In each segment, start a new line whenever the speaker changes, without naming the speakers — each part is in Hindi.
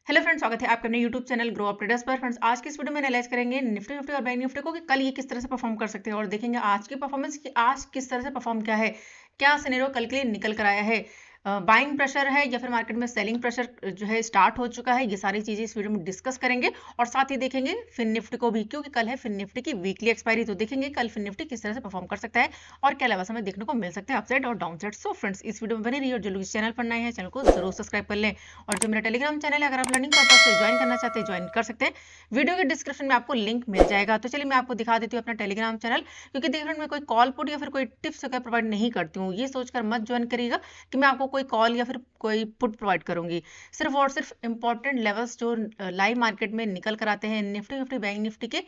हेलो फ्रेंड्स, स्वागत है आपके अपने YouTube channel grow up traders पर। फ्रेंड्स, आज की इस वीडियो में एनालाइज करेंगे निफ्टी फिफ्टी और बैंक निफ्टी को कि कल ये किस तरह से परफॉर्म कर सकते हैं और देखेंगे आज की परफॉर्मेंस की आज किस तरह से परफॉर्म किया है, क्या सिनेरियो कल के लिए निकल कर आया है, बाइंग प्रेशर है या फिर मार्केट में सेलिंग प्रेशर जो है स्टार्ट हो चुका है। ये सारी चीजें इस वीडियो में डिस्कस करेंगे और साथ ही देखेंगे फिन निफ्टी को भी, क्योंकि कल है फिन निफ्टी की वीकली एक्सपायरी। तो देखेंगे कल फिन निफ्टी किस तरह से परफॉर्म कर सकता है और क्या लेवल्स हमें देखने को मिल सकते हैं अपसाइड और डाउन साइड। सो फ्रेंड्स, इस वीडियो में बने रहिए और जो लोग इस चैनल पर नए हैं चैनल को जरूर सब्सक्राइब कर लें। और जो मेरा टेलीग्राम चैनल है, अगर आप लर्निंग पर्पज से ज्वाइन करना चाहते हैं ज्वाइन कर सकते हैं। वीडियो के डिस्क्रिप्शन में आपको लिंक मिल जाएगा। तो चलिए मैं आपको दिखा देती हूँ अपना टेलीग्राम चैनल, क्योंकि देखिए फ्रेंड, मैं कोई कॉल पुट या फिर कोई टिप्स वगैरह प्रोवाइड नहीं करती हूँ। ये सोचकर मत ज्वाइन करिएगा कि मैं आपको कोई कॉल या फिर कोई पुट प्रोवाइड करूंगी। सिर्फ और सिर्फ इंपॉर्टेंट लेवल्स जो लाइव मार्केट में निकल कर आते हैं निफ्टी फिफ्टी बैंक निफ्टी के,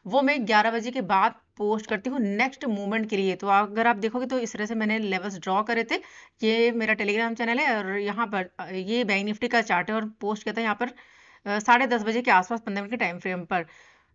वो मैं 11 बजे के बाद पोस्ट करती हूँ नेक्स्ट मूवमेंट के लिए। तो अगर आप देखोगे तो इस तरह से मैंने लेवल्स ड्रॉ करे थे। ये मेरा टेलीग्राम चैनल है और यहाँ पर ये बैंक निफ्टी का चार्ट है और पोस्ट किया था यहाँ पर 10:30 बजे के आसपास 15 मिनट के टाइम फ्रेम पर।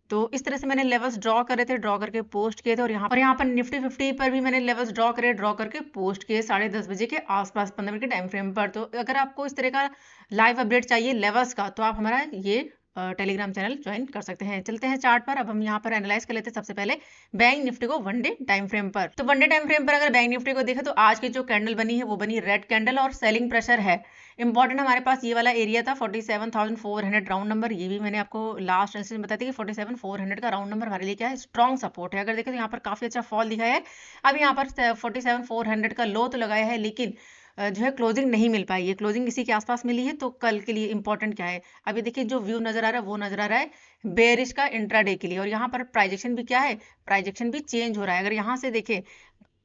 तो इस तरह से मैंने लेवल्स ड्रॉ करे थे, ड्रॉ करके पोस्ट किए थे। और यहाँ पर निफ्टी फिफ्टी पर भी मैंने लेवल्स ड्रॉ करे, ड्रॉ करके पोस्ट किए 10:30 बजे के आसपास 15 मिनट के टाइम फ्रेम पर। तो अगर आपको इस तरह का लाइव अपडेट चाहिए लेवल्स का, तो आप हमारा ये टेलीग्राम चैनल ज्वाइन कर सकते हैं। चलते हैं चार्ट पर। अब हम यहाँ पर एनालाइज कर लेते हैं सबसे पहले बैंक निफ्टी को वन डे टाइम फ्रेम पर। तो वन डे टाइम फ्रेम पर अगर बैंक निफ्टी को देखें तो आज की जो कैंडल बनी है वो बनी रेड कैंडल और सेलिंग प्रेशर है। इंपॉर्टेंट हमारे पास ये वाला एरिया था 47,400 राउंड नंबर। ये भी मैंने आपको लास्ट एनालिसिस में बताया था कि 47,400 का राउंड नंबर हमारे लिए क्या है, स्ट्रॉन्ग सपोर्ट है। अगर देखें तो यहाँ पर काफी अच्छा फॉल दिखाया है। अब यहाँ पर 47,400 का लो तो लगाया है, लेकिन जो है क्लोजिंग नहीं मिल पाई है। क्लोजिंग इसी के आसपास मिली है। तो कल के लिए इंपॉर्टेंट क्या है, अभी देखिए जो व्यू नजर आ रहा है वो नजर आ रहा है बेरिश का इंट्राडे के लिए। और यहाँ पर प्राइजेक्शन भी क्या है, प्राइजेक्शन भी चेंज हो रहा है। अगर यहाँ से देखें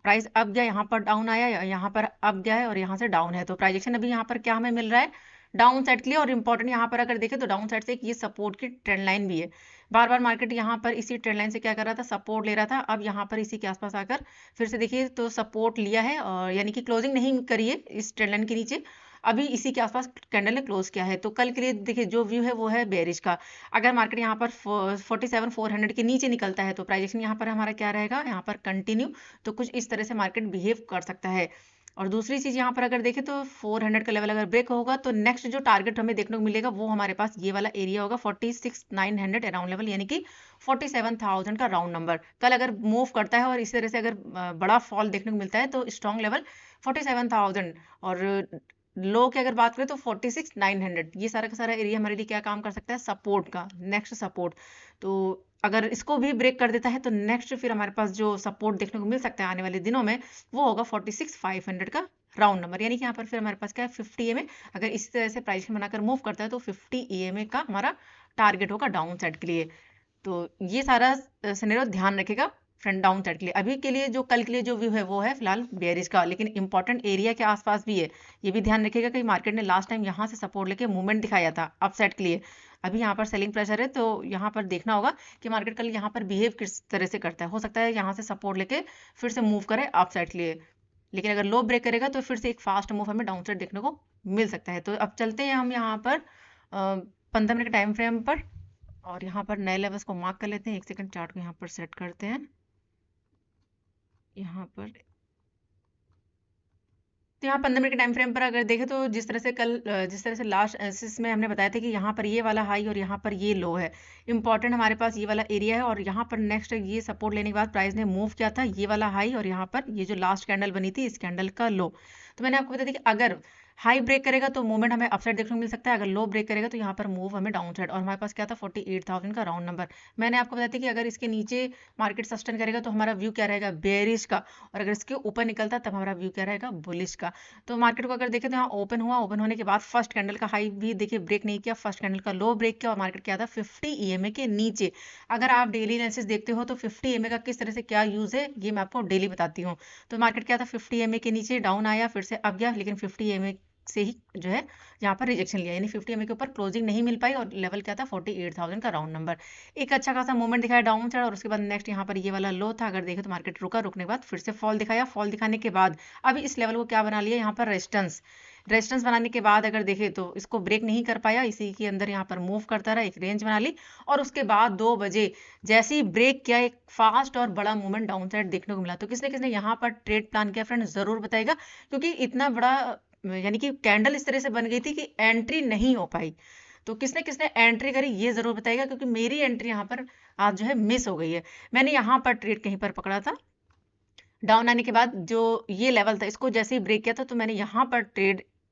प्राइस अप गया, यहाँ पर डाउन आया, यहाँ पर अप गया है और यहाँ से डाउन है। तो प्राइजेक्शन अभी यहाँ पर क्या हमें मिल रहा है, डाउन साइड के लिए। और इंपॉर्टेंट यहाँ पर अगर देखें तो डाउन साइड से एक ये सपोर्ट की ट्रेंड लाइन भी है। बार बार मार्केट यहाँ पर इसी ट्रेंड लाइन से क्या कर रहा था, सपोर्ट ले रहा था। अब यहाँ पर इसी के आसपास आकर फिर से देखिए तो सपोर्ट लिया है, और यानी कि क्लोजिंग नहीं करी है इस ट्रेंड लाइन के नीचे, अभी इसी के आसपास कैंडल ने क्लोज किया है। तो कल के लिए देखिए जो व्यू है वो है बेरिश का। अगर मार्केट यहाँ पर 47,400 के नीचे निकलता है तो प्राइजेक्शन यहाँ पर हमारा क्या रहेगा, यहाँ पर कंटिन्यू। तो कुछ इस तरह से मार्केट बिहेव कर सकता है। और दूसरी चीज यहाँ पर अगर देखें तो 400 का लेवल अगर ब्रेक होगा तो नेक्स्ट जो टारगेट हमें देखने को मिलेगा वो हमारे पास ये वाला एरिया होगा 46,900 अराउंड लेवल, यानी कि 47,000 का राउंड नंबर। कल अगर मूव करता है और इसी तरह से अगर बड़ा फॉल देखने को मिलता है तो स्ट्रॉन्ग लेवल 47,000। और लो की अगर बात करें तो 46,900, ये सारा का सारा एरिया हमारे लिए क्या काम कर सकता है, सपोर्ट का, नेक्स्ट सपोर्ट। तो अगर इसको भी ब्रेक कर देता है तो नेक्स्ट फिर हमारे पास जो सपोर्ट देखने को मिल सकता है आने वाले दिनों में वो होगा 46,500 का राउंड नंबर, यानी कि यहाँ पर फिर हमारे पास क्या है 50 EMA। अगर इस तरह से प्राइस बनाकर मूव करता है तो 50 EMA का हमारा टारगेट होगा डाउन साइड के लिए। तो ये सारा सिनेरियो ध्यान रखेगा फ्रंट डाउन साइड के लिए। अभी के लिए जो कल के लिए जो व्यू है वो है फिलहाल बेयरिश का, लेकिन इंपॉर्टेंट एरिया के आसपास भी है। ये भी ध्यान रखिएगा कि मार्केट ने लास्ट टाइम यहाँ से सपोर्ट लेके मूवमेंट दिखाया था अप साइड के लिए। अभी यहाँ पर सेलिंग प्रेशर है, तो यहाँ पर देखना होगा कि मार्केट कल यहाँ पर बिहेव किस तरह से करता है। हो सकता है यहाँ से सपोर्ट लेके फिर से मूव करे अप साइड के लिए, लेकिन अगर लो ब्रेक करेगा तो फिर से एक फास्ट मूव हमें डाउन साइड देखने को मिल सकता है। तो अब चलते हैं हम यहाँ पर 15 मिनट के टाइम फ्रेम पर और यहाँ पर नए लेवल्स को मार्क कर लेते हैं। एक सेकंड, चार्ट को यहाँ पर सेट करते हैं यहाँ पर। तो यहाँ 15 मिनट के टाइम फ्रेम पर अगर देखें तो जिस तरह से कल जिस तरह से लास्ट एनालिसिस में हमने बताया था कि यहाँ पर ये वाला हाई और यहाँ पर ये लो है। इंपॉर्टेंट हमारे पास ये वाला एरिया है और यहाँ पर नेक्स्ट ये सपोर्ट लेने के बाद प्राइस ने मूव किया था ये वाला हाई और यहाँ पर ये जो लास्ट कैंडल बनी थी इस कैंडल का लो। तो मैंने आपको बताया था कि अगर हाई ब्रेक करेगा तो मूवमेंट हमें अपसाइड देखने को मिल सकता है, अगर लो ब्रेक करेगा तो यहाँ पर मूव हमें डाउन साइड। और हमारे पास क्या था 48,000 का राउंड नंबर। मैंने आपको बताया था कि अगर इसके नीचे मार्केट सस्टेन करेगा तो हमारा व्यू क्या रहेगा, बेरिश का। और अगर इसके ऊपर निकलता तब हमारा व्यू क्या रहेगा, बुलिश का। तो मार्केट को अगर देखें तो यहाँ ओपन हुआ, ओपन होने के बाद फर्स्ट कैंडल का हाई भी देखिए ब्रेक नहीं किया, फर्स्ट कैंडल का लो ब्रेक किया और मार्केट क्या था 50 EMA के नीचे। अगर आप डेली एनालिसिस देखते हो तो 50 EMA का किस तरह से क्या यूज है ये मैं आपको डेली बताती हूँ। तो मार्केट क्या था 50 EMA के नीचे डाउन आया, फिर से अब गया, लेकिन 50 EMA से ही जो है यहाँ पर रिजेक्शन लिया, यानी 50 EMA के ऊपर क्लोजिंग नहीं मिल पाई और लेवल क्या था 48,000 का राउंड नंबर। एक अच्छा खासा मूवमेंट दिखाया डाउन साइड और उसके बाद नेक्स्ट यहाँ पर ये वाला लो था। अगर देखें तो मार्केट रुका, रुकने के बाद फिर से फॉल दिखाया, फॉल दिखाने के बाद अभी इस लेवल को क्या बना लिया यहाँ पर रेजिस्टेंस। रेजिस्टेंस बनाने के बाद अगर देखें तो इसको ब्रेक नहीं कर पाया, इसी के अंदर यहाँ पर मूव करता रहा, एक रेंज बना ली और उसके बाद 2 बजे जैसे ही ब्रेक किया एक फास्ट और बड़ा मूवमेंट डाउन साइड देखने को मिला। तो किसने किसने यहाँ पर ट्रेड प्लान किया फ्रेंड जरूर बताएगा, क्योंकि इतना बड़ा यानी कि कैंडल इस तरह से बन गई थी कि एंट्री नहीं हो पाई। तो किसने किसने एंट्री करी ये जरूर बताइएगा, क्योंकि मेरी एंट्री यहाँ पर आज जो है मिस हो गई है। मैंने यहाँ पर ट्रेड कहीं पर पकड़ा था, डाउन आने के बाद जो ये लेवल था इसको जैसे ही ब्रेक किया था, तो मैंने यहाँ पर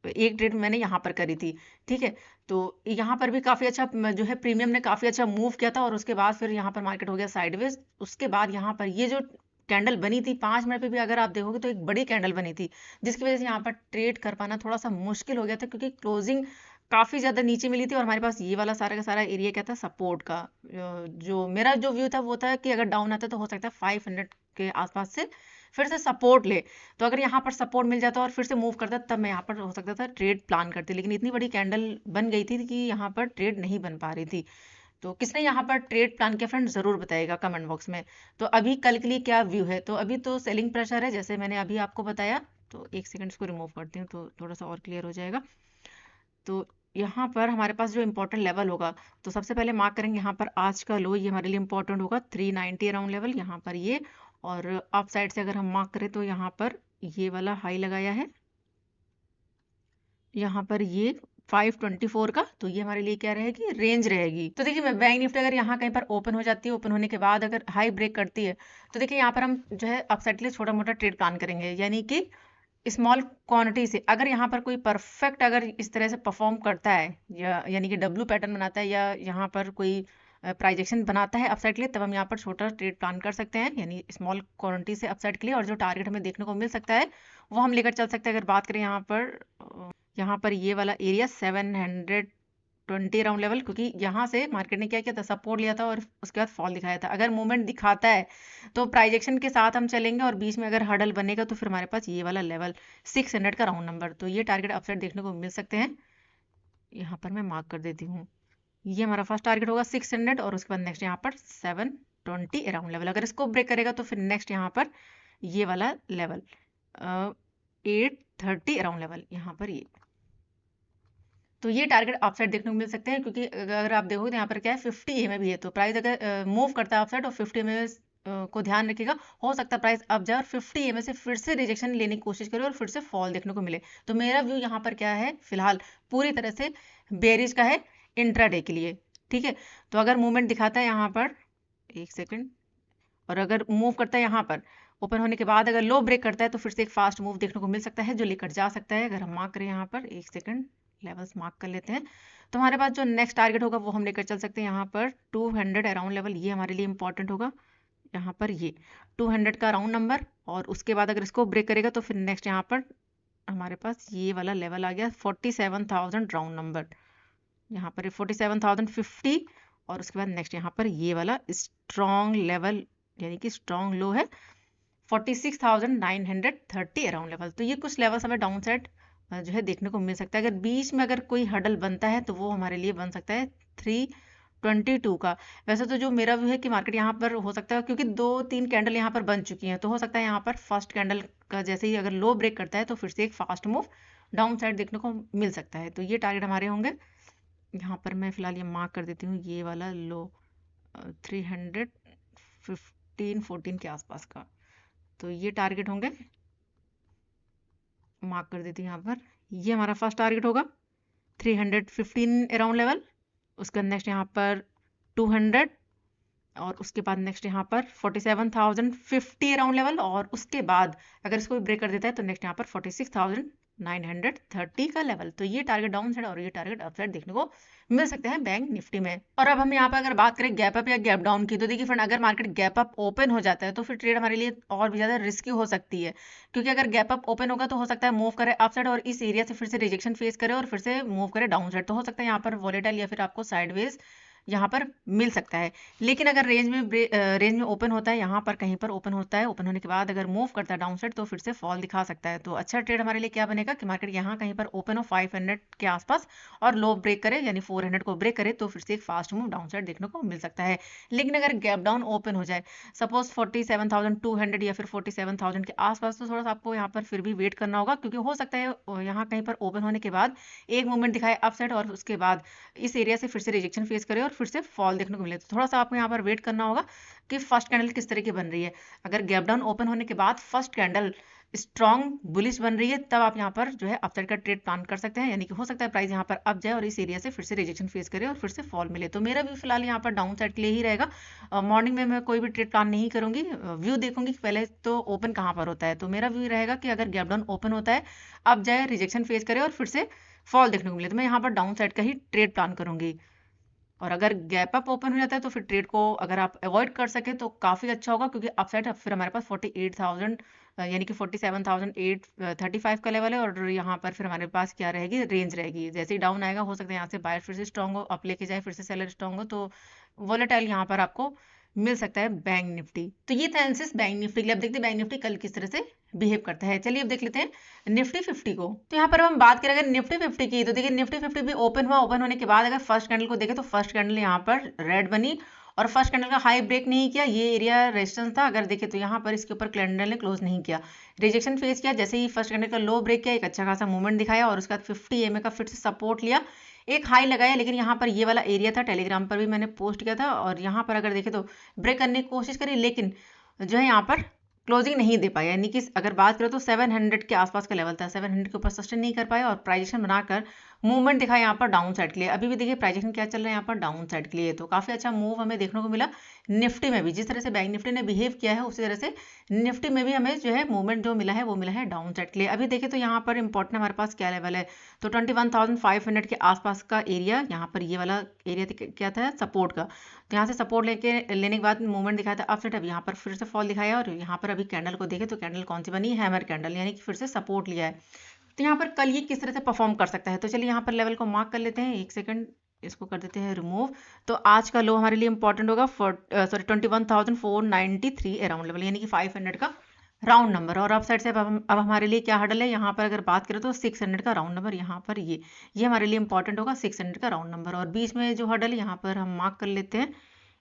एक ट्रेड मैंने यहाँ पर करी थी। ठीक है, तो यहाँ पर भी काफी अच्छा जो है प्रीमियम ने काफी अच्छा मूव किया था, और उसके बाद फिर यहाँ पर मार्केट हो गया साइडवेज। उसके बाद यहाँ पर ये जो कैंडल बनी थी 5 मिनट पे भी अगर आप देखोगे तो एक बड़ी कैंडल बनी थी, जिसकी वजह से यहाँ पर ट्रेड कर पाना थोड़ा सा मुश्किल हो गया था, क्योंकि क्लोजिंग काफी ज्यादा नीचे मिली थी और हमारे पास ये वाला सारा का सारा एरिया क्या था, सपोर्ट का। जो मेरा जो व्यू था वो था कि अगर डाउन आता तो हो सकता है 500 के आसपास से फिर से सपोर्ट ले, तो अगर यहाँ पर सपोर्ट मिल जाता और फिर से मूव करता तब मैं यहाँ पर हो सकता था ट्रेड प्लान करती, लेकिन इतनी बड़ी कैंडल बन गई थी कि यहाँ पर ट्रेड नहीं बन पा रही थी। तो किसने यहाँ पर ट्रेड प्लान किया फ्रेंड जरूर बताइएगा कमेंट बॉक्स में। तो अभी कल के लिए क्या व्यू है, तो अभी तो सेलिंग प्रेशर है जैसे मैंने अभी आपको बताया। तो एक सेकंड इसको रिमूव करती हूँ तो थोड़ा सा और क्लियर हो जाएगा। तो यहाँ पर हमारे पास जो इम्पोर्टेंट लेवल होगा, तो सबसे पहले मार्क करेंगे यहाँ पर आज का लो, ये हमारे लिए इम्पोर्टेंट होगा 390 अराउंड लेवल यहाँ पर ये। और अप साइड से अगर हम मार्क करें तो यहाँ पर ये वाला हाई लगाया है, यहाँ पर ये 524 का, तो ये हमारे लिए क्या रहेगी, रेंज रहेगी। तो देखिए मैं बैंक निफ्टी अगर यहाँ कहीं पर ओपन हो जाती है, ओपन होने के बाद अगर हाई ब्रेक करती है, तो देखिए यहाँ पर हम जो है अपसाइड के लिए छोटा मोटा ट्रेड प्लान करेंगे, यानी कि स्मॉल क्वांटिटी से। अगर यहाँ पर कोई परफेक्ट अगर इस तरह से परफॉर्म करता है, या यानी कि डब्ल्यू पैटर्न बनाता है, या यहाँ पर कोई प्राइजेक्शन बनाता है अपसाइड के लिए, तब हम यहाँ पर छोटा ट्रेड प्लान कर सकते हैं, यानी स्मॉल क्वांटिटी से अपसाइड के लिए। और जो टारगेट हमें देखने को मिल सकता है वो हम लेकर चल सकते हैं। अगर बात करें यहाँ पर ये वाला एरिया 720 अराउंड लेवल, क्योंकि यहाँ से मार्केट ने क्या किया था, सपोर्ट लिया था और उसके बाद फॉल दिखाया था। अगर मूवमेंट दिखाता है तो प्राइजेक्शन के साथ हम चलेंगे, और बीच में अगर हडल बनेगा तो फिर हमारे पास ये वाला लेवल 600 का राउंड नंबर, तो ये टारगेट अपसाइड देखने को मिल सकते हैं। यहाँ पर मैं मार्क कर देती हूँ, ये हमारा फर्स्ट टारगेट होगा 600, और उसके बाद नेक्स्ट यहाँ पर 720 अराउंड लेवल। अगर इसको ब्रेक करेगा तो फिर नेक्स्ट यहाँ पर ये वाला लेवल 830 अराउंड लेवल, यहाँ पर ये। तो ये टारगेट अपसाइड देखने को मिल सकते हैं, क्योंकि अगर आप देखोगे तो यहाँ पर क्या है 50 EMA भी है, तो प्राइस अगर मूव करता है अपसाइड और 50 EMA को ध्यान रखिएगा, हो सकता है प्राइस अप जाए और 50 EMA से फिर से रिजेक्शन लेने की कोशिश करे और फिर से फॉल देखने को मिले। तो मेरा व्यू यहाँ पर क्या है, फिलहाल पूरी तरह से बेरिश का है इंट्राडे के लिए। ठीक है, तो अगर मूवमेंट दिखाता है यहाँ पर, एक सेकेंड, और अगर मूव करता है यहाँ पर ओपन होने के बाद अगर लो ब्रेक करता है तो फिर से एक फास्ट मूव देखने को मिल सकता है जो लेकर जा सकता है। अगर हम मार्क करें यहाँ पर, एक सेकंड लेवल्स मार्क कर लेते हैं, तो हमारे पास जो नेक्स्ट टारगेट होगा वो हम लेकर चल सकते हैं यहाँ पर 200 अराउंड लेवल, ये हमारे लिए इंपॉर्टेंट होगा। यहाँ पर ये 200 का राउंड नंबर, और उसके बाद अगर इसको ब्रेक करेगा तो फिर नेक्स्ट यहाँ पर हमारे पास ये वाला लेवल आ गया 47,000 राउंड नंबर, यहाँ पर 47,050, और उसके बाद नेक्स्ट यहाँ पर ये वाला स्ट्रॉन्ग लेवल यानी कि स्ट्रॉन्ग लो है 46,930 अराउंड लेवल। तो ये कुछ लेवल्स हमें डाउन साइड जो है देखने को मिल सकता है। अगर बीच में अगर कोई हडल बनता है तो वो हमारे लिए बन सकता है 322 का। वैसे तो जो मेरा व्यू है कि मार्केट यहाँ पर हो सकता है, क्योंकि 2-3 कैंडल यहाँ पर बन चुकी हैं, तो हो सकता है यहाँ पर फर्स्ट कैंडल का जैसे ही अगर लो ब्रेक करता है तो फिर से एक फास्ट मूव डाउन साइड देखने को मिल सकता है। तो ये टारगेट हमारे होंगे। यहाँ पर मैं फिलहाल ये मार्क कर देती हूँ, ये वाला लो 315-14 के आसपास का, तो ये टारगेट होंगे, मार्क कर देती हूँ यहाँ पर। ये हमारा फर्स्ट टारगेट होगा 315 अराउंड लेवल, उसका नेक्स्ट यहाँ पर 200, और उसके बाद नेक्स्ट यहाँ पर 47,050 अराउंड लेवल, और उसके बाद अगर इसको ब्रेक कर देता है तो नेक्स्ट यहाँ पर 46,930 का लेवल। तो ये टारगेट डाउन साइड और ये टारगेट अप साइड देखने को मिल सकते हैं बैंक निफ्टी में। और अब हम यहाँ पर अगर बात करें गैप अप या गैप डाउन की, तो देखिए फ्रेंड अगर मार्केट गैप अप ओपन हो जाता है तो फिर ट्रेड हमारे लिए और भी ज्यादा रिस्की हो सकती है, क्योंकि अगर गैप अप ओपन होगा तो हो सकता है मूव करे अप साइड और इस एरिया से फिर से रिजेक्शन फेस करे और फिर से मूव करे डाउन साइड, तो हो सकता है यहाँ पर वॉलेटाइल या फिर आपको साइडवेज यहाँ पर मिल सकता है। लेकिन अगर रेंज में ओपन होता है, यहाँ पर कहीं पर ओपन होता है, ओपन होने के बाद अगर मूव करता है डाउन साइड तो फिर से फॉल दिखा सकता है। तो अच्छा ट्रेड हमारे लिए क्या बनेगा कि मार्केट यहाँ कहीं पर ओपन हो 500 के आसपास और लो ब्रेक करे यानी 400 को ब्रेक करे तो फिर से एक फास्ट मूव डाउन साइड देखने को मिल सकता है। लेकिन अगर गैप डाउन ओपन हो जाए सपोज 47,200 या फिर 47,000 के आसपास, तो थोड़ा सा आपको यहाँ पर फिर भी वेट करना होगा, क्योंकि हो सकता है यहाँ कहीं पर ओपन होने के बाद एक मूवमेंट दिखाए अप साइड और उसके बाद इस एरिया से फिर से रिजेक्शन फेस करे और फिर से फॉल देखने को मिले। तो थोड़ा सा आपको यहाँ पर वेट करना होगा कि फर्स्ट कैंडल किस तरह की बन रही है। अगर गैप डाउन ओपन होने के बाद फर्स्ट कैंडल स्ट्रॉन्ग बुलिश बन रही है, तब आप यहाँ पर जो है अपसाइड का ट्रेड प्लान कर सकते हैं। यानी कि हो सकता है प्राइस यहाँ पर अप जाए और इस एरिया से फिर से रिजेक्शन फेस करे और फिर से फॉल मिले। तो मेरा भी फिलहाल यहाँ पर डाउन साइड के लिए ही रहेगा। मॉर्निंग में मैं कोई भी ट्रेड प्लान नहीं करूंगी, व्यू देखूंगी पहले तो ओपन कहाँ पर होता है। तो मेरा व्यू रहेगा कि अगर गैप डाउन ओपन होता है, अप जाए, रिजेक्शन फेस करे और फिर से फॉल देखने को मिले, तो मैं यहाँ पर डाउन साइड का ही ट्रेड प्लान करूंगी। और अगर गैप अप ओपन हो जाता है तो फिर ट्रेड को अगर आप अवॉइड कर सके तो काफ़ी अच्छा होगा, क्योंकि अपसाइड फिर हमारे पास 48,000 यानी कि 47,835 का लेवल है। और यहाँ पर फिर हमारे पास क्या रहेगी, रेंज रहेगी। जैसे ही डाउन आएगा हो सकता है यहाँ से बायर फिर से स्ट्रॉन्ग हो, अप लेके जाए, फिर से सेलर स्ट्रॉन्ग हो, तो वोलेटाइल यहाँ पर आपको मिल सकता है बैंक निफ्टी। तो ये था एनालिसिस बैंक निफ्टी के लिए। अब देखते हैं बैंक निफ्टी कल किस तरह से बिहेव करता है। चलिए अब देख लेते हैं निफ्टी 50 को। तो यहाँ पर हम बात करें अगर निफ्टी 50 की, तो देखिए निफ्टी 50 भी ओपन हुआ। ओपन होने के बाद अगर फर्स्ट कैंडल को देखें तो फर्स्ट कैंडल यहाँ पर रेड बनी और फर्स्ट कैंडल का हाई ब्रेक नहीं किया। ये एरिया रेजिस्टेंस था। अगर देखें तो यहाँ पर इसके ऊपर कैंडल ने क्लोज नहीं किया, रिजेक्शन फेस किया। जैसे ही फर्स्ट कैंडल का लो ब्रेक किया, एक अच्छा खासा मूवमेंट दिखाया और उसके बाद 50 EMA का फिर से सपोर्ट लिया, एक हाई लगाया। लेकिन यहाँ पर ये वाला एरिया था, टेलीग्राम पर भी मैंने पोस्ट किया था, और यहाँ पर अगर देखें तो ब्रेक करने की कोशिश करी, लेकिन जो है यहाँ पर क्लोजिंग नहीं दे पाया। यानी कि अगर बात करें तो 700 के आसपास का लेवल था, 700 के ऊपर सस्टेन नहीं कर पाया और प्राइजेशन बनाकर मूवमेंट दिखा यहाँ पर डाउन साइड के लिए। अभी भी देखिए प्राइजेशन क्या चल रहा है यहाँ पर डाउन साइड के लिए। तो काफी अच्छा मूव हमें देखने को मिला निफ्टी में भी। जिस तरह से बैंक निफ्टी ने बिहेव किया है उसी तरह से निफ्टी में भी हमें जो है मूवमेंट जो मिला है वो मिला है डाउन साइड के लिए। अभी देखें तो यहाँ पर इंपॉर्टेंट हमारे पास क्या लेवल है, तो 21,500 के आसपास का एरिया, यहाँ पर ये वाला एरिया क्या था, सपोर्ट का। तो यहाँ से सपोर्ट लेने के बाद मूवमेंट दिखाया था अपसाइड। अब यहाँ पर फिर से फॉल दिखाया और यहाँ पर अभी कैंडल को देखें तो कैंडल कौन सी बनी, हैमर कैंडल, यानी कि फिर से सपोर्ट लिया है। तो यहाँ पर कल ये किस तरह से परफॉर्म कर सकता है, तो चलिए यहाँ पर लेवल को मार्क कर लेते हैं। एक सेकंड, इसको कर देते हैं रिमूव। तो आज का लो हमारे लिए इंपॉर्टेंट होगा 21,493 अराउंड लेवल, यानी कि 500 का राउंड नंबर। और अप साइड से अब हमारे लिए क्या हडल है, यहाँ पर अगर बात करें तो 600 का राउंड नंबर, यहाँ पर ये हमारे लिए इंपॉर्टेंट होगा 600 का राउंड नंबर। और बीच में जो हडल है यहाँ पर हम मार्क कर लेते हैं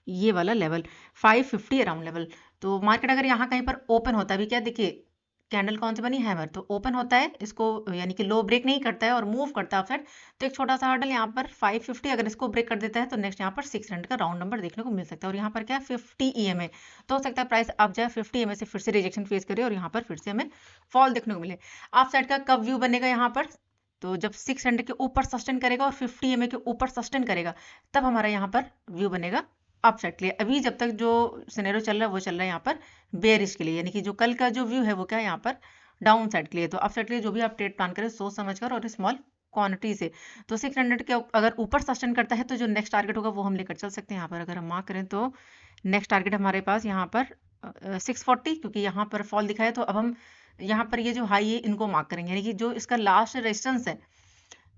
ये वाला लेवल 550 अराउंड लेवल। तो मार्केट अगर यहाँ कहीं पर ओपन होता है, अभी क्या देखिए कैंडल कौन सी बनी, हैमर, तो ओपन होता है इसको, यानी कि लो ब्रेक नहीं करता है और मूव करता है अपसाइड, तो एक छोटा सा हर्डल यहाँ पर 550, अगर इसको ब्रेक कर देता है तो नेक्स्ट यहाँ पर 600 का राउंड नंबर देखने को मिल सकता है। और यहाँ पर क्या 50 EMA, तो हो सकता है प्राइस अब जाए 50 EMA से फिर से रिजेक्शन फेस करे और यहाँ पर फिर से हमें फॉल देखने को मिले। अप साइड का कब व्यू बनेगा यहाँ पर, तो जब 600 के ऊपर सस्टेन करेगा और 50 EMA के ऊपर सस्टेन करेगा, तब हमारा यहाँ पर व्यू बनेगा अपसाइड के लिए। अभी जब तक जो सिनेरियो चल रहा है वो चल रहा है यहाँ पर बेयरिश के लिए, यानी कि जो कल का जो व्यू है वो क्या है यहाँ पर डाउन साइड के लिए। तो अपसाइड के लिए जो भी आप ट्रेड प्लान करें सोच समझकर और स्मॉल क्वांटिटी से। तो 600 के अगर ऊपर सस्टेन करता है तो जो नेक्स्ट टारगेट होगा वो हम लेकर चल सकते हैं। यहाँ पर अगर हम मार्क करें तो नेक्स्ट टारगेट हमारे पास यहाँ पर 640, क्योंकि यहाँ पर फॉल दिखा है। तो अब हम यहाँ पर ये जो हाई है इनको मार्क करेंगे, यानी कि जो इसका लास्ट रेजिस्टेंस है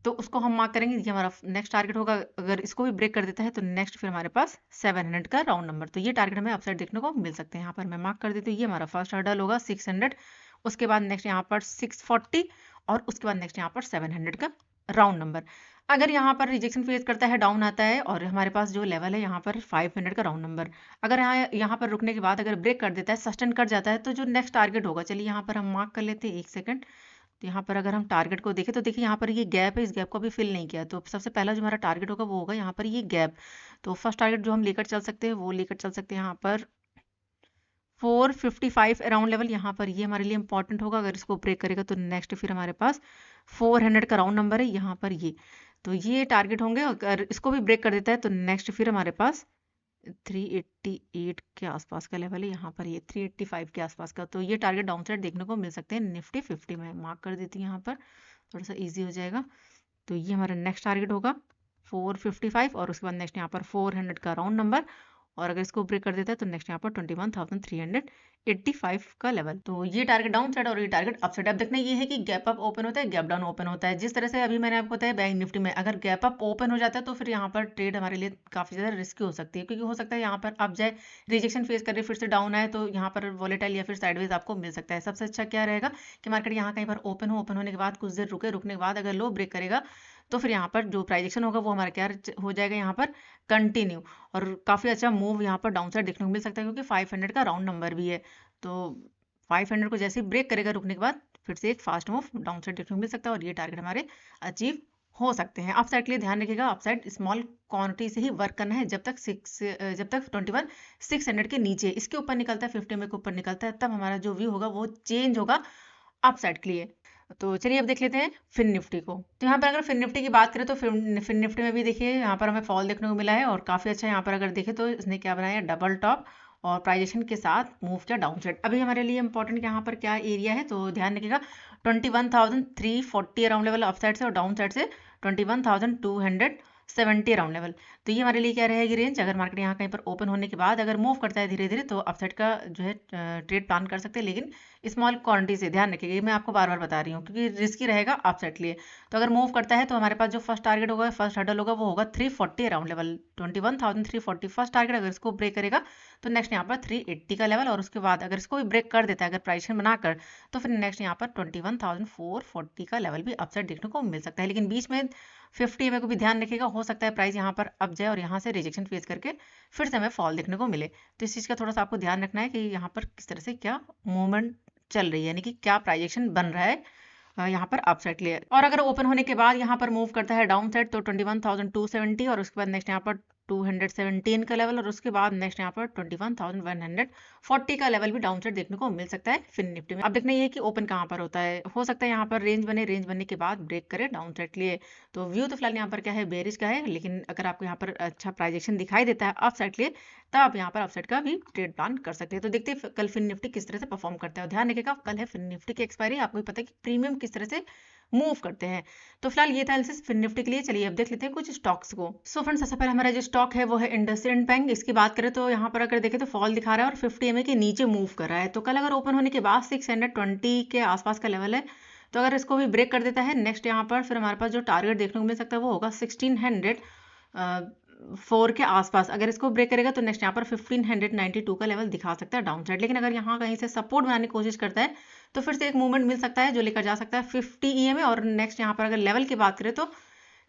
तो उसको हम मार्क करेंगे। ये हमारा नेक्स्ट टारगेट होगा। अगर इसको भी ब्रेक कर देता है तो नेक्स्ट फिर हमारे पास 700 का राउंड नंबर। तो ये टारगेट हमें अपसाइड देखने को मिल सकते हैं। यहाँ पर मैं मार्क कर देती हूँ, ये हमारा फर्स्ट हर्डल होगा 600, उसके बाद नेक्स्ट यहाँ पर 640 और उसके बाद नेक्स्ट यहाँ पर 700 का राउंड नंबर। अगर यहाँ पर रिजेक्शन फेस करता है, डाउन आता है और हमारे पास जो लेवल है यहाँ पर 500 का राउंड नंबर, अगर यहाँ पर रुकने के बाद अगर ब्रेक कर देता है, सस्टेन कर जाता है, तो जो नेक्स्ट टारगेट होगा, चलिए यहाँ पर हम मार्क कर लेते हैं। एक सेकंड, तो यहाँ पर अगर हम टारगेट को देखें तो देखिए यहाँ पर ये गैप है, इस गैप को अभी फिल नहीं किया। तो सबसे पहला जो हमारा टारगेट होगा वो होगा यहाँ पर ये गैप। तो फर्स्ट टारगेट जो हम लेकर चल सकते हैं वो लेकर चल सकते हैं यहाँ पर 455 अराउंड लेवल। यहाँ पर ये हमारे लिए इंपॉर्टेंट होगा। अगर इसको ब्रेक करेगा तो नेक्स्ट फिर हमारे पास 400 का राउंड नंबर है यहाँ पर ये। तो ये टारगेट होंगे। अगर इसको भी ब्रेक कर देता है तो नेक्स्ट फिर हमारे पास 388 के आसपास का लेवल है, यहाँ पर ये 385 के आसपास का। तो ये टारगेट डाउन साइड देखने को मिल सकते हैं निफ्टी 50 में। मार्क कर देती हूँ यहाँ पर, थोड़ा सा इजी हो जाएगा। तो ये हमारा नेक्स्ट टारगेट होगा 455 और उसके बाद नेक्स्ट यहाँ पर 400 का राउंड नंबर। और अगर इसको ब्रेक कर देता है तो नेक्स्ट यहाँ पर 21,385 का लेवल। तो ये टारगेट डाउन साइड और ये टारगेट अप साइड। अब देखना ये है कि गैप अप ओपन होता है, गैप डाउन ओपन होता है। जिस तरह से अभी मैंने आपको बताया बैंक निफ्टी में अगर गैप अप ओपन हो जाता है तो फिर यहाँ पर ट्रेड हमारे लिए काफी ज्यादा रिस्की हो सकती है, क्योंकि हो सकता है यहाँ पर अप जाए, रिजेक्शन फेस करे, फिर से डाउन आए, तो यहाँ पर वॉलेटाइल या फिर साइडवेज आपको मिल सकता है। सबसे अच्छा क्या रहेगा कि मार्केट यहाँ कहीं पर ओपन हो, ओपन होने के बाद कुछ देर रुके, रुकने के बाद अगर लो ब्रेक करेगा तो फिर यहाँ पर जो प्राइजेक्शन होगा वो हमारा क्या हो जाएगा यहाँ पर कंटिन्यू। और काफ़ी अच्छा मूव यहाँ पर डाउन साइड देखने को मिल सकता है, क्योंकि 500 का राउंड नंबर भी है। तो 500 को जैसे ही ब्रेक करेगा रुकने के बाद फिर से एक फास्ट मूव डाउन साइड देखने को मिल सकता है और ये टारगेट हमारे अचीव हो सकते हैं। अप साइड के लिए ध्यान रखिएगा, अप साइड स्मॉल क्वांटिटी से ही वर्क करना है। जब तक 21,600 के नीचे, इसके ऊपर निकलता है, 50 में के ऊपर निकलता है, तब हमारा जो व्यू होगा वो चेंज होगा अपसाइड के लिए। तो चलिए अब देख लेते हैं फिन निफ्टी को। तो यहाँ पर अगर फिन निफ्टी की बात करें तो फिन निफ्टी में भी देखिए यहाँ पर हमें फॉल देखने को मिला है और काफ़ी अच्छा यहाँ पर अगर देखें तो इसने क्या बनाया, डबल टॉप और प्राइजेशन के साथ मूव किया डाउन साइड। अभी हमारे लिए इंपॉर्टेंट यहाँ पर क्या एरिया है, तो ध्यान रखिएगा 21,340 अराउंड लेवल अप साइड से और डाउन साइड से 21,270 अराउंड लेवल। तो ये हमारे लिए क्या रहेगी रेंज। अगर मार्केट यहाँ कहीं पर ओपन होने के बाद अगर मूव करता है धीरे धीरे तो अपसाइड का जो है ट्रेड प्लान कर सकते हैं, लेकिन स्मॉल क्वांटिटी से। ध्यान रखिएगा, ये मैं आपको बार बार बता रही हूँ क्योंकि रिस्की रहेगा अपसाइड के लिए। तो अगर मूव करता है तो हमारे पास जो फर्स्ट टारगेट होगा, फर्स्ट हर्डल होगा, वो होगा 340 अराउंड लेवल, 21,340 फर्स्ट टारगेट। अगर इसको ब्रेक करेगा तो नेक्स्ट यहाँ पर 380 का लेवल, और उसके बाद अगर इसको भी ब्रेक कर देता है अगर प्राइसेशन बनाकर, तो फिर नेक्स्ट यहाँ पर 21,440 का लेवल भी अपसाइड देखने को मिल सकता है। लेकिन बीच में 50 EMA को भी ध्यान रखिएगा, हो सकता है प्राइस यहाँ पर अप जाए और यहाँ से रिजेक्शन फेस करके फिर से हमें फॉल देखने को मिले। तो इस चीज़ का थोड़ा सा आपको ध्यान रखना है कि यहाँ पर किस तरह से क्या मूवमेंट चल रही है, यानी कि क्या प्राइजेशन बन रहा है यहाँ पर अपसाइड के लिए। और अगर ओपन होने के बाद यहाँ पर मूव करता है डाउन साइड तो 21,270 और उसके बाद नेक्स्ट यहाँ पर 217 का लेवल, और उसके बाद नेक्स्ट यहाँ पर 21,140 का लेवल भी डाउन साइड देखने को मिल सकता है फिन निफ्टी में। अब देखना ये है कि ओपन कहाँ पर होता है, हो सकता है यहाँ पर रेंज बने, रेंज बनने के बाद ब्रेक करे डाउन साइड के लिए। तो व्यू तो फिलहाल यहाँ पर क्या है, बेरिश का है, लेकिन अगर आपको यहाँ पर अच्छा प्राइजेक्शन दिखाई देता है अप साइड के लिए तब आप यहाँ पर अपसाइड का भी ट्रेड प्लान कर सकते हैं। तो देखते हैं कल फिन निफ्टी किस तरह से परफॉर्म करता है। ध्यान रखिएगा कल है फिन निफ्टी की एक्सपायरी, आपको भी पता है कि प्रीमियम किस तरह से मूव करते हैं। तो फिलहाल ये था एनालिसिस फिन निफ्टी के लिए। चलिए अब देख लेते हैं कुछ स्टॉक्स को। सो फ्रेंड्स, सबसे पहले हमारा जो स्टॉक है वो है इंडसइंड बैंक। इसकी बात करें तो यहाँ पर अगर देखें तो फॉल दिखा रहा है और 50 EMA के नीचे मूव कर रहा है। तो कल अगर ओपन होने के बाद 620 के आसपास का लेवल है, तो अगर इसको भी ब्रेक कर देता है नेक्स्ट यहाँ पर, फिर हमारे पास जो टारगेट देखने को मिल सकता है वो होगा 1604 के आसपास। अगर इसको ब्रेक करेगा तो नेक्स्ट यहाँ पर 1592 का लेवल दिखा सकता है डाउन साइड। लेकिन अगर यहाँ कहीं से सपोर्ट बनाने की कोशिश करता है तो फिर से एक मूवमेंट मिल सकता है जो लेकर जा सकता है 50 EMA, और नेक्स्ट यहाँ पर अगर लेवल की बात करें तो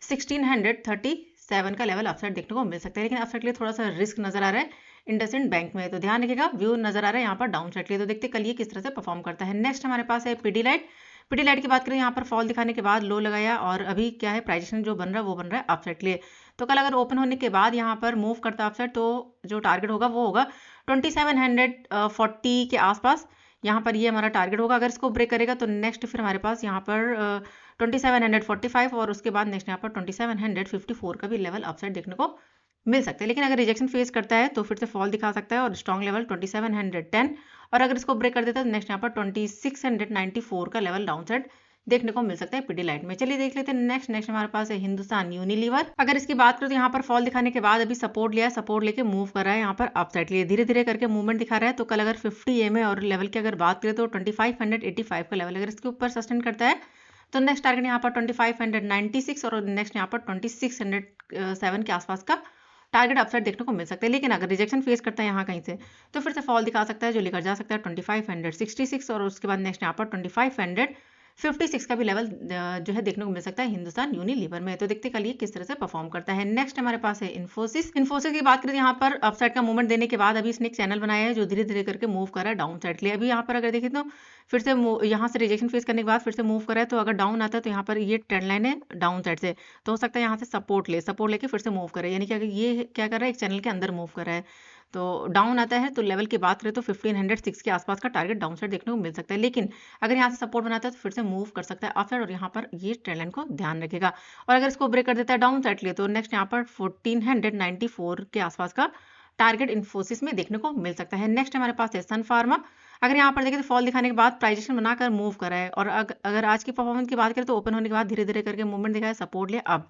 1637 का लेवल अपसाइड देखने को मिल सकता है। लेकिन अपसाइड के लिए थोड़ा सा रिस्क नजर आ रहा है इंडसइंड बैंक में, तो ध्यान रखिएगा। व्यू नजर आ रहा है यहाँ पर डाउन साइड के लिए, तो देखते कल ये किस तरह से परफॉर्म करता है। नेक्स्ट हमारे पास है पीडीलाइट। पीडीलाइट की बात करें, यहाँ पर फॉल दिखाने के बाद लो लगाया और अभी क्या है प्राइजेशन जो बन रहा है वो बन रहा है अपसाइड के लिए। तो कल अगर ओपन होने के बाद यहाँ पर मूव करता है अपसाइड तो जो टारगेट होगा वो होगा 2740 के आसपास। यहाँ पर ये हमारा टारगेट होगा। अगर इसको ब्रेक करेगा तो नेक्स्ट फिर हमारे पास यहाँ पर 2745 और उसके बाद नेक्स्ट यहाँ पर 2754 का भी लेवल अपसाइड देखने को मिल सकता है। लेकिन अगर रिजेक्शन फेस करता है तो फिर से फॉल दिखा सकता है और स्ट्रॉन्ग लेवल 2710, और अगर इसको ब्रेक कर देता है तो नेक्स्ट यहाँ पर 2694 का लेवल डाउन साइड देखने को मिल सकता है पीडीलाइट में। चलिए देख लेते हैं नेक्स्ट हमारे पास है हिंदुस्तान यूनिलीवर। अगर इसकी बात करें तो यहाँ पर फॉल दिखाने के बाद अभी सपोर्ट लिया है, सपोर्ट लेके मूव कर रहा है यहाँ पर अपसाइड लिए, धीरे धीरे करके मूवमेंट दिखा रहा है। तो कल अगर 50 EMA और लेवल की अगर बात करें तो 2585 का लेवल अगर इसके ऊपर सस्टेन करता है तो नेक्स्ट टारगेट यहाँ पर 2596 और नेक्स्ट यहाँ पर 2607 के आसपास का टारगेट अपसाइड देखने को मिल सकता है। लेकिन अगर रिजेक्शन फेस करता है यहाँ कहीं से तो फिर से फॉल दिखा सकता है जो लेकर जा सकता है 2566 और उसके बाद नेक्स्ट यहाँ पर 2556 का भी लेवल जो है देखने को मिल सकता है हिंदुस्तान यूनिलीवर में। तो देखते कल ये किस तरह से परफॉर्म करता है। नेक्स्ट हमारे पास है इन्फोसिस। इन्फोसिस की बात करें यहाँ पर अपसाइड का मूवमेंट देने के बाद अभी इसने एक चैनल बनाया है जो धीरे धीरे करके मूव कर रहा है डाउन साइड के लिए। अभी यहाँ पर अगर देखें तो फिर से यहाँ से रिजेक्शन फेस करने के बाद फिर से मूव कर रहा है, तो अगर डाउन आता है तो यहाँ पर ये ट्रेंड लाइन है डाउन साइड से, तो हो सकता है यहाँ से सपोर्ट लेके फिर से मूव करे, यानी कि अगर ये क्या कर रहा है एक चैनल के अंदर मूव कर रहा है तो डाउन आता है तो लेवल की बात करें तो 1506 के आसपास का टारगेट डाउन साइड देखने को मिल सकता है। लेकिन अगर यहाँ से सपोर्ट बनाता है तो फिर से मूव कर सकता है अप साइड, और यहाँ पर ये ट्रेंड लाइन को ध्यान रखेगा। और अगर इसको ब्रेक कर देता है डाउन साइड के लिए तो नेक्स्ट यहाँ पर 1494 के आसपास का टारगेट इन्फोसिस में देखने को मिल सकता है। नेक्स्ट हमारे पास है सन फार्मा। अगर यहाँ पर देखें तो फॉल दिखाने के बाद प्राइजेशन बनाकर मूव कर रहा है, और अगर आज की परफॉर्मेंस की बात करें तो ओपन होने के बाद धीरे धीरे करके मूवमेंट दिखाया, सपोर्ट लिया अब।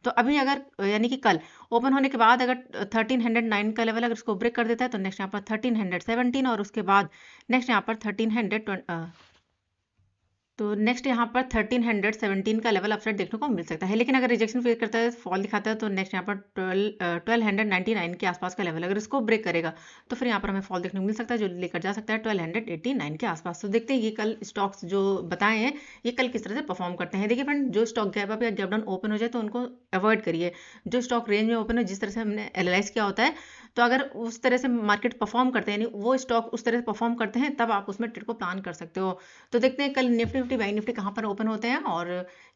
तो अभी अगर यानी कि कल ओपन होने के बाद अगर 1309 का लेवल अगर इसको ब्रेक कर देता है तो नेक्स्ट यहाँ पर 1317 और उसके बाद नेक्स्ट यहाँ पर 1317 का लेवल अपसाइड देखने को मिल सकता है। लेकिन अगर रिजेक्शन फेस करता है, फॉल दिखाता है, तो नेक्स्ट यहाँ पर 1299 के आसपास का लेवल अगर इसको ब्रेक करेगा तो फिर यहाँ पर हमें फॉल देखने को मिल सकता है जो लेकर जा सकता है 1289 के आसपास। तो देखते हैं ये कल स्टॉक्स जो बताए हैं ये कल किस तरह से परफॉर्म करते हैं। देखिए फ्रेंड, जो स्टॉक गैप अप या गैप डाउन ओपन हो जाए तो उनको अवॉइड करिए। जो स्टॉक रेंज में ओपन हो, जिस तरह से हमने एनालाइज किया होता है, तो अगर उस तरह से मार्केट परफॉर्म करते हैं, यानी वो स्टॉक उस तरह से परफॉर्म करते हैं, तब आप उसमें ट्रेड को प्लान कर सकते हो। तो देखते हैं कल निफ्टी बैंक निफ्टी कहाँ पर ओपन होते हैं और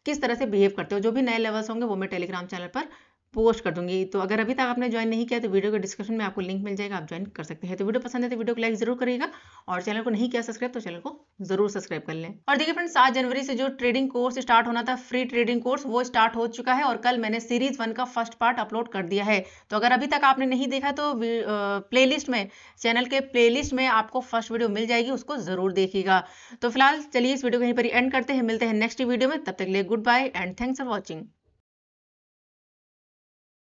किस तरह से बिहेव करते हो। जो भी नए लेवल्स होंगे वो मैं टेलीग्राम चैनल पर पोस्ट कर दूंगी। तो अगर अभी तक आपने ज्वाइन नहीं किया तो वीडियो के डिस्क्रिप्शन में आपको लिंक मिल जाएगा, आप ज्वाइन कर सकते हैं। तो वीडियो पसंद है तो वीडियो को लाइक जरूर करिएगा, और चैनल को नहीं किया सब्सक्राइब तो चैनल को जरूर सब्सक्राइब कर लें। और देखिए फ्रेंड्स, 7 जनवरी से जो ट्रेडिंग कोर्स स्टार्ट होना था, फ्री ट्रेडिंग कोर्स, वो स्टार्ट हो चुका है और कल मैंने सीरीज 1 का फर्स्ट पार्ट अपलोड कर दिया है। तो अगर अभी तक आपने नहीं देखा तो प्लेलिस्ट में, चैनल के प्लेलिस्ट में आपको फर्स्ट वीडियो मिल जाएगी, उसको जरूर देखिएगा। तो फिलहाल चलिए इस वीडियो को यहीं पर एंड करते हैं, मिलते हैं नेक्स्ट वीडियो में, तब तक के लिए goodbye and thanks for watching.